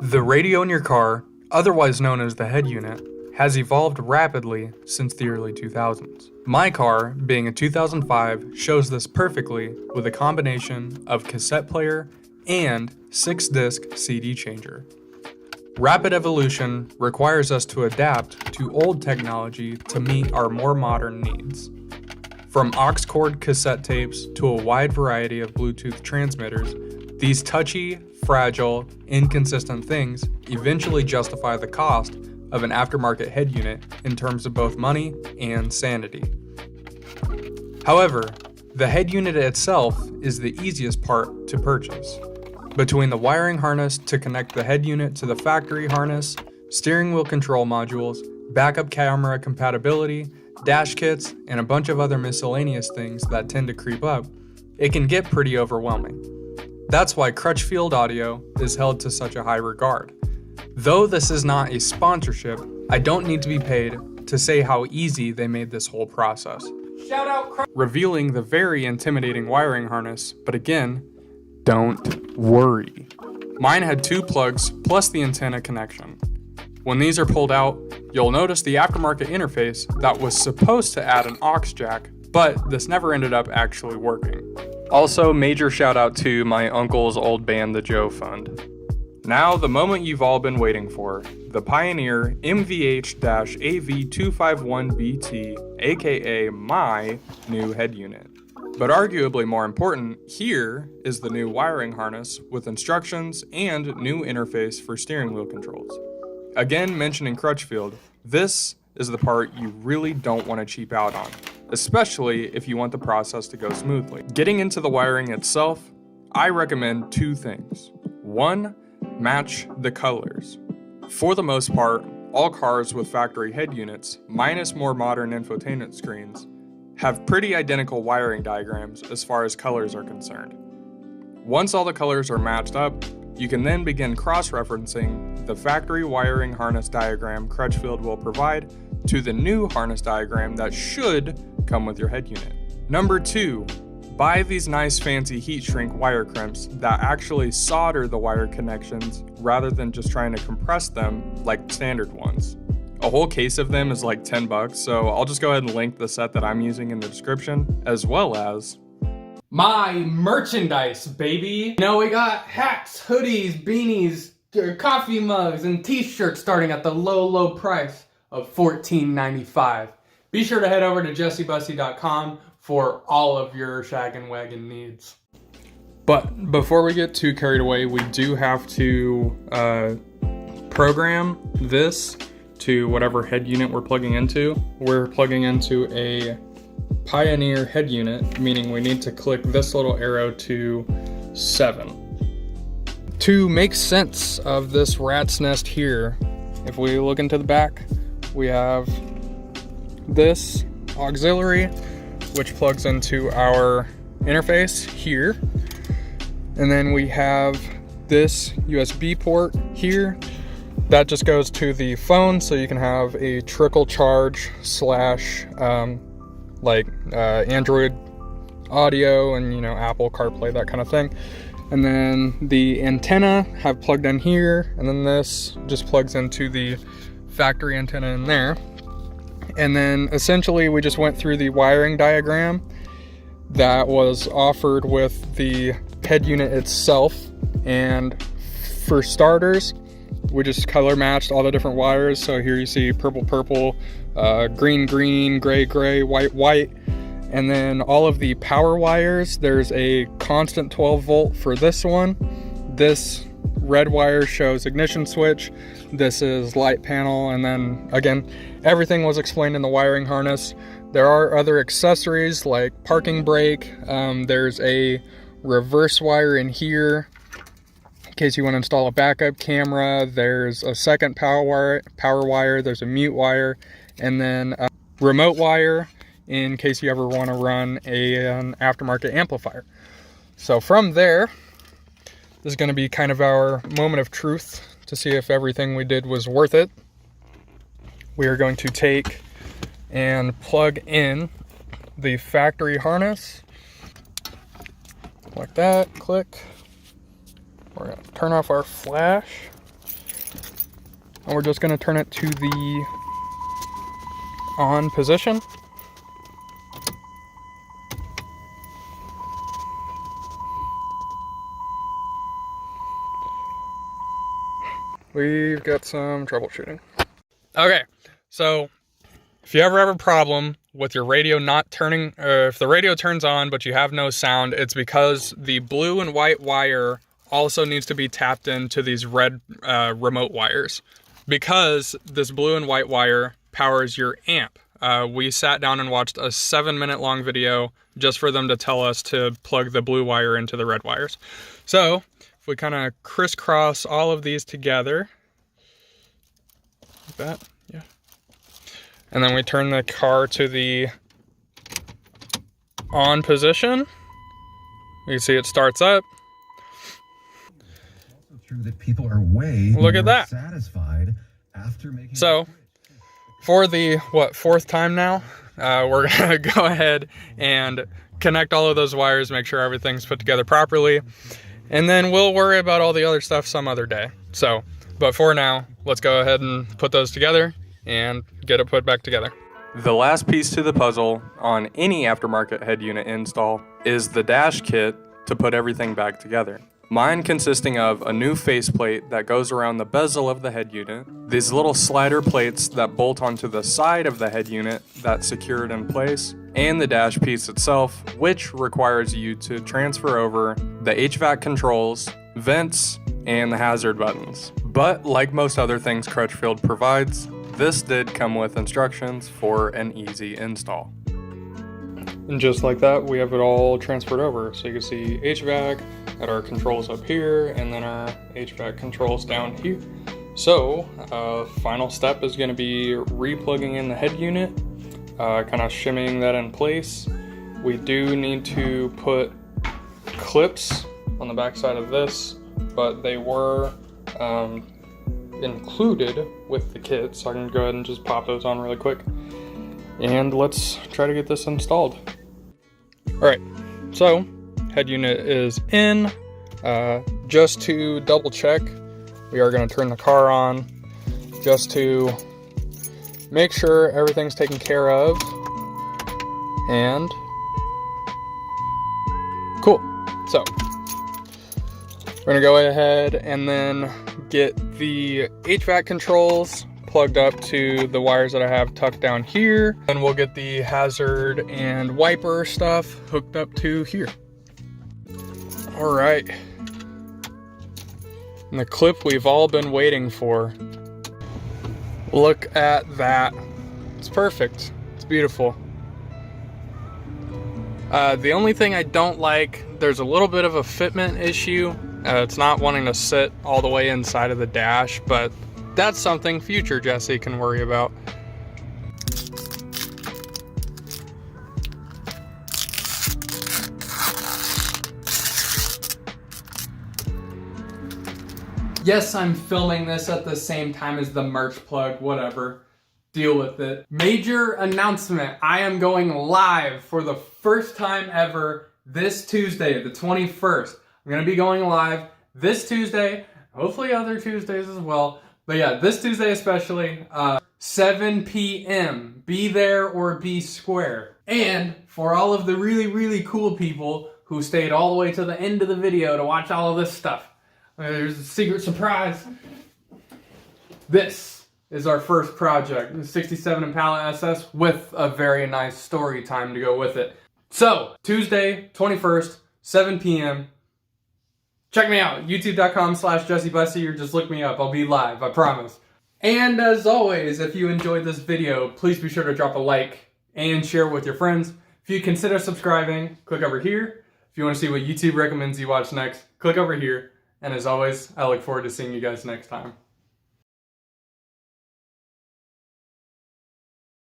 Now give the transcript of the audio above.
The radio in your car, otherwise known as the head unit, has evolved rapidly since the early 2000s. My car, being a 2005, shows this perfectly with a combination of cassette player and 6-disc CD changer. Rapid evolution requires us to adapt to old technology to meet our more modern needs. From aux cord cassette tapes to a wide variety of Bluetooth transmitters, these touchy, fragile, inconsistent things eventually justify the cost of an aftermarket head unit in terms of both money and sanity. However, the head unit itself is the easiest part to purchase. Between the wiring harness to connect the head unit to the factory harness, steering wheel control modules, backup camera compatibility, dash kits, and a bunch of other miscellaneous things that tend to creep up, it can get pretty overwhelming. That's why Crutchfield Audio is held to such a high regard. Though this is not a sponsorship, I don't need to be paid to say how easy they made this whole process. Shout out Revealing the very intimidating wiring harness, but again, don't worry. Mine had 2 plugs plus the antenna connection. When these are pulled out, you'll notice the aftermarket interface that was supposed to add an aux jack, but this never ended up actually working. Also, major shout out to my uncle's old band, the Joe Fund. Now, the moment you've all been waiting for, the Pioneer MVH-AV251BT, aka my new head unit. But arguably more important, here is the new wiring harness with instructions and new interface for steering wheel controls. Again, mentioning Crutchfield, this is the part you really don't want to cheap out on, especially if you want the process to go smoothly. Getting into the wiring itself, I recommend 2 things. 1, match the colors. For the most part, all cars with factory head units, minus more modern infotainment screens, have pretty identical wiring diagrams as far as colors are concerned. Once all the colors are matched up, you can then begin cross-referencing the factory wiring harness diagram Crutchfield will provide to the new harness diagram that should come with your head unit. Number 2, buy these nice fancy heat shrink wire crimps that actually solder the wire connections rather than just trying to compress them like standard ones. A whole case of them is like $10, so I'll just go ahead and link the set that I'm using in the description, as well as my merchandise, baby. You know, we got hats, hoodies, beanies, coffee mugs, and t-shirts starting at the low price of $14.95. Be sure to head over to jessebussy.com for all of your shag and wagon needs. But before we get too carried away, we do have to program this to whatever head unit we're plugging into. We're plugging into a Pioneer head unit, meaning we need to click this little arrow to 7. To make sense of this rat's nest here, if we look into the back, we have this auxiliary, which plugs into our interface here. And then we have this USB port here. That just goes to the phone, so you can have a trickle charge slash Android audio and, Apple CarPlay, that kind of thing. And then the antenna have plugged in here, and then this just plugs into the factory antenna in there. And then essentially we just went through the wiring diagram that was offered with the head unit itself. And for starters, we just color matched all the different wires. So here you see purple, green, gray, white. And then all of the power wires, there's a constant 12 volt for this one. This red wire shows ignition switch. This is light panel. And then again, everything was explained in the wiring harness. There are other accessories like parking brake. There's a reverse wire in here in case you want to install a backup camera. There's a second power wire. There's a mute wire, and then a remote wire in case you ever want to run an aftermarket amplifier. So from there, this is going to be kind of our moment of truth to see if everything we did was worth it. We are going to take and plug in the factory harness like that. Click. We're going to turn off our flash. And we're just gonna turn it to the on position. We've got some troubleshooting. Okay, so if you ever have a problem with your radio not turning, or if the radio turns on but you have no sound, it's because the blue and white wire also needs to be tapped into these red remote wires. Because this blue and white wire powers your amp. We sat down and watched a 7-minute long video just for them to tell us to plug the blue wire into the red wires. So if we kind of crisscross all of these together, like that, yeah. And then we turn the car to the on position. You can see it starts up. True that people are way Look at that. Satisfied after making. So for the fourth time now, we're gonna go ahead and connect all of those wires, make sure everything's put together properly, and then we'll worry about all the other stuff some other day. So, but for now, let's go ahead and put those together and get it put back together. The last piece to the puzzle on any aftermarket head unit install is the dash kit to put everything back together. Mine consisting of a new faceplate that goes around the bezel of the head unit, these little slider plates that bolt onto the side of the head unit that's secured in place, and the dash piece itself, which requires you to transfer over the HVAC controls, vents, and the hazard buttons. But like most other things Crutchfield provides, this did come with instructions for an easy install. And just like that, we have it all transferred over. So you can see HVAC at our controls up here, and then our HVAC controls down here. So final step is going to be replugging in the head unit, kind of shimmying that in place. We do need to put clips on the back side of this, but they were included with the kit, so I can go ahead and just pop those on really quick. And let's try to get this installed. Alright, so head unit is in. Just to double check, we are going to turn the car on just to make sure everything's taken care of. And cool. So we're going to go ahead and then get the HVAC controls plugged up to the wires that I have tucked down here, and we'll get the hazard and wiper stuff hooked up to here. All right, and the clip we've all been waiting for. Look at that. It's perfect. It's beautiful. The only thing I don't like, there's a little bit of a fitment issue. It's not wanting to sit all the way inside of the dash, but that's something future Jesse can worry about. Yes, I'm filming this at the same time as the merch plug, whatever. Deal with it. Major announcement. I am going live for the first time ever this Tuesday, the 21st. I'm going to be going live this Tuesday, hopefully other Tuesdays as well. But yeah, this Tuesday especially, 7 p.m. Be there or be square. And for all of the really, really cool people who stayed all the way to the end of the video to watch all of this stuff, there's a secret surprise. This is our first project, the 67 Impala SS with a very nice story time to go with it. So, Tuesday, 21st, 7 p.m. Check me out, youtube.com/JesseBussy, or just look me up. I'll be live, I promise. And as always, if you enjoyed this video, please be sure to drop a like and share with your friends. If you consider subscribing, click over here. If you want to see what YouTube recommends you watch next, click over here. And as always, I look forward to seeing you guys next time.